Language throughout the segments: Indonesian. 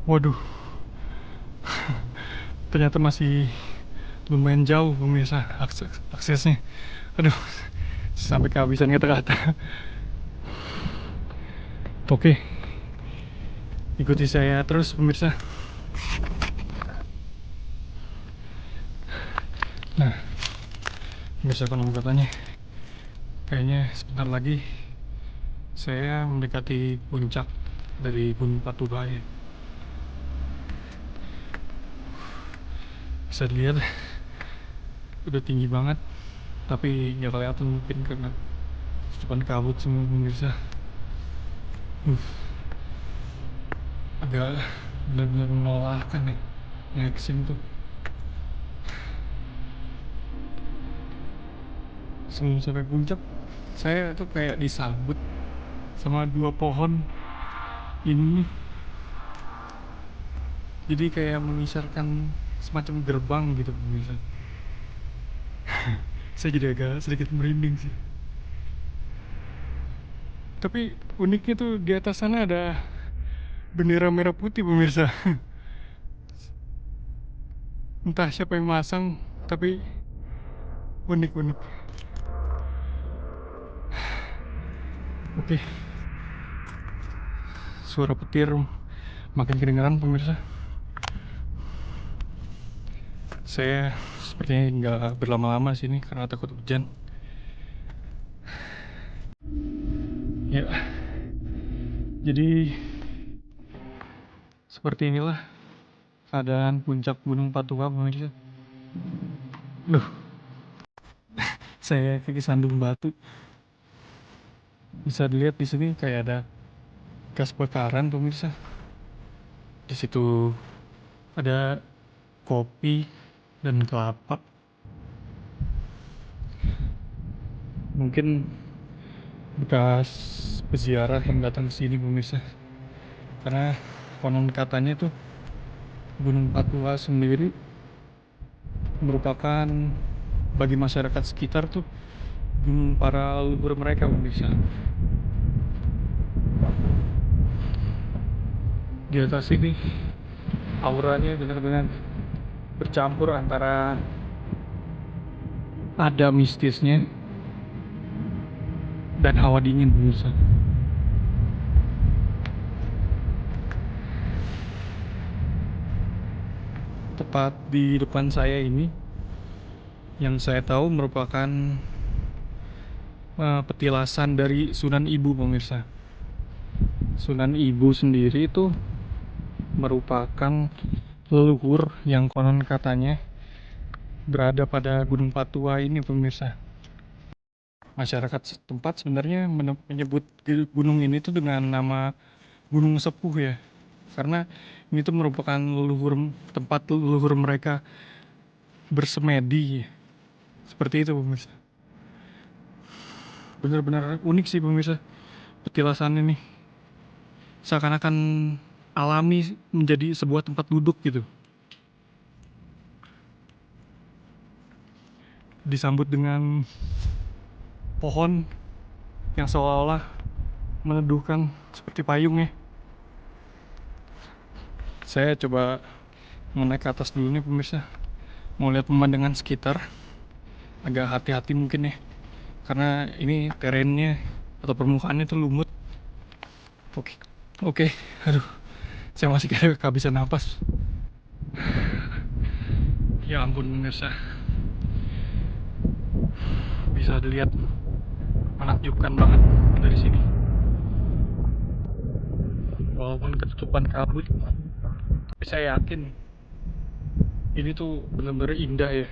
Waduh, ternyata masih lumayan jauh pemirsa aksesnya. Aduh, sampai kehabisan kata-kata. Oke, ikuti saya terus pemirsa. Nah, pemirsa konon katanya, kayaknya sebentar lagi saya mendekati puncak dari Gunung Patubaya. Bisa dilihat udah tinggi banget, tapi nggak kelihatan mungkin karena depan kabut semua pemirsa. Agak benar-benar melelahkan nih naik kesini tuh. Sebelum sampai puncak, saya tuh kayak disambut sama dua pohon ini, jadi kayak mengisyaratkan semacam gerbang gitu pemirsa. Saya jadi agak sedikit merinding sih. Tapi uniknya tuh di atas sana ada bendera merah putih pemirsa. Entah siapa yang masang, tapi unik-unik. Oke, suara petir makin kedengeran pemirsa. Saya sepertinya nggak berlama-lama sini karena takut hujan. Ya, jadi seperti inilah keadaan puncak Gunung Patuha pemirsa. Duh, saya kaki sandung batu. Bisa dilihat di sini kayak ada gas bakaran pemirsa. Di situ ada kopi dan kelapa. Mungkin bekas peziarah yang datang ke sini pemirsa. Karena konon katanya tuh Gunung Patuha sendiri merupakan bagi masyarakat sekitar tuh para leluhur mereka pemirsa. Di atas ini auranya benar-benar bercampur antara ada mistisnya dan hawa dingin pemirsa. Tepat di depan saya ini yang saya tahu merupakan petilasan dari Sunan Ibu pemirsa. Sunan Ibu sendiri itu merupakan leluhur yang konon katanya berada pada Gunung Patuha ini pemirsa. Masyarakat setempat sebenarnya menyebut gunung ini tuh dengan nama Gunung Sepuh ya. Karena ini tuh merupakan tempat leluhur mereka bersemedi. Seperti itu pemirsa. Benar-benar unik sih pemirsa petilasan ini. Seakan-akan alami menjadi sebuah tempat duduk gitu. Disambut dengan pohon yang seolah-olah meneduhkan seperti payung ya. Saya coba naik ke atas dulu nih pemirsa. Mau lihat pemandangan sekitar. Agak hati-hati mungkin ya. Karena ini terennya atau permukaannya itu lumut. Oke. Oke. Aduh. Saya masih kayak kehabisan napas. Ya ampun pemirsa. Bisa dilihat menakjubkan banget dari sini. Walaupun ketutupan kabut, tapi saya yakin ini tuh benar-benar indah ya.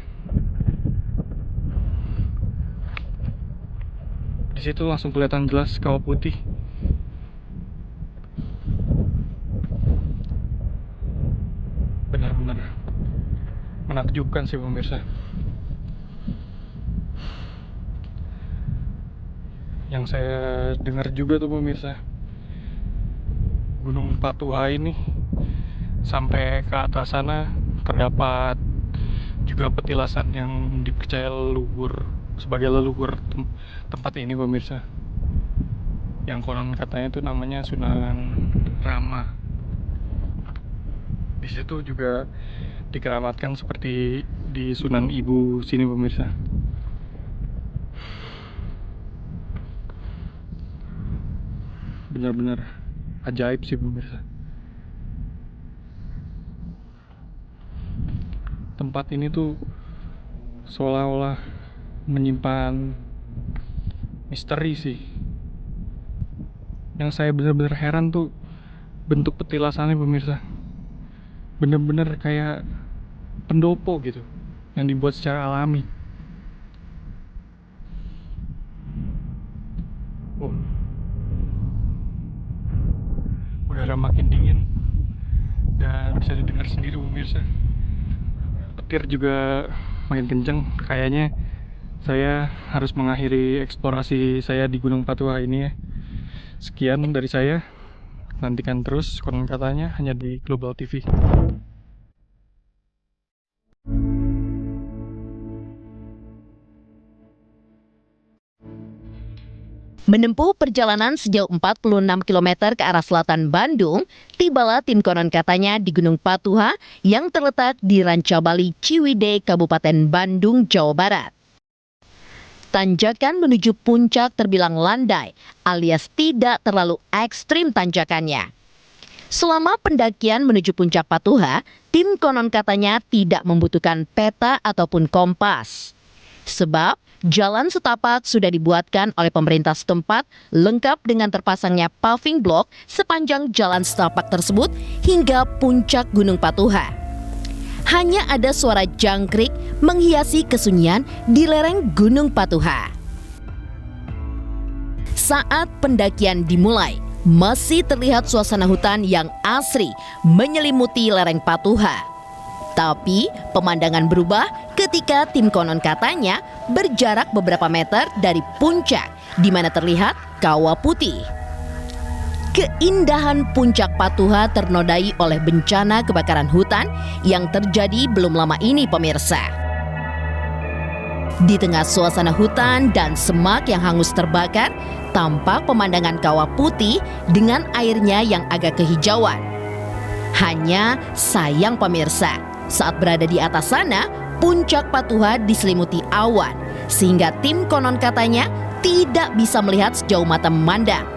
Di situ langsung kelihatan jelas kawah putih. Benar-benar menakjubkan sih pemirsa. Yang saya dengar juga tuh pemirsa, Gunung Patuha ini sampai ke atas sana terdapat juga petilasan yang dipercaya leluhur sebagai leluhur tempat ini pemirsa. Yang konon katanya itu namanya Sunan Rama. Di situ juga dikeramatkan seperti di Sunan Ibu sini pemirsa. Benar-benar ajaib sih pemirsa. Tempat ini tuh seolah-olah menyimpan misteri sih. Yang saya benar-benar heran tuh bentuk petilasannya pemirsa. Bener-bener kayak pendopo gitu, yang dibuat secara alami. Oh, udara makin dingin dan bisa didengar sendiri pemirsa. Petir juga makin kenceng. Kayaknya saya harus mengakhiri eksplorasi saya di Gunung Patuha ini ya. Sekian dari saya. Nantikan terus konon katanya hanya di Global TV. Menempuh perjalanan sejauh 46 km ke arah selatan Bandung, tibalah tim konon katanya di Gunung Patuha yang terletak di Rancabali, Ciwidey, Kabupaten Bandung, Jawa Barat. Tanjakan menuju puncak terbilang landai, alias tidak terlalu ekstrim tanjakannya. Selama pendakian menuju puncak Patuha, tim konon katanya tidak membutuhkan peta ataupun kompas. Sebab jalan setapak sudah dibuatkan oleh pemerintah setempat lengkap dengan terpasangnya paving block sepanjang jalan setapak tersebut hingga puncak Gunung Patuha. Hanya ada suara jangkrik menghiasi kesunyian di lereng Gunung Patuha. Saat pendakian dimulai, masih terlihat suasana hutan yang asri menyelimuti lereng Patuha. Tapi pemandangan berubah ketika tim konon katanya berjarak beberapa meter dari puncak di mana terlihat kawah putih. Keindahan puncak Patuha ternodai oleh bencana kebakaran hutan yang terjadi belum lama ini pemirsa. Di tengah suasana hutan dan semak yang hangus terbakar, tampak pemandangan kawah putih dengan airnya yang agak kehijauan. Hanya sayang pemirsa, saat berada di atas sana, puncak Patuha diselimuti awan, sehingga tim konon katanya tidak bisa melihat sejauh mata memandang.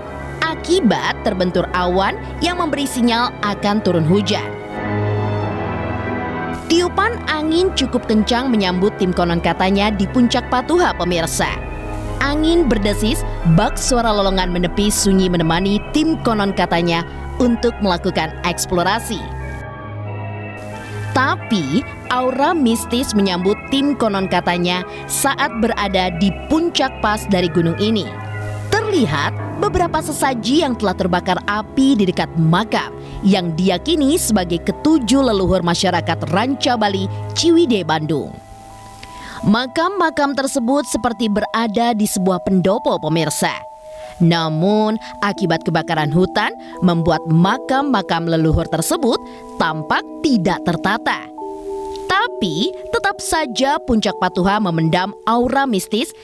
Akibat terbentur awan yang memberi sinyal akan turun hujan. Tiupan angin cukup kencang menyambut tim konon katanya di puncak Patuha pemirsa. Angin berdesis, bak suara lolongan menepi sunyi menemani tim konon katanya untuk melakukan eksplorasi. Tapi aura mistis menyambut tim konon katanya saat berada di puncak pas dari gunung ini. Terlihat beberapa sesaji yang telah terbakar api di dekat makam yang diyakini sebagai ketujuh leluhur masyarakat Rancabali, Ciwidey, Bandung. Makam-makam tersebut seperti berada di sebuah pendopo pemirsa. Namun, akibat kebakaran hutan membuat makam-makam leluhur tersebut tampak tidak tertata. Tapi, tetap saja puncak Patuha memendam aura mistis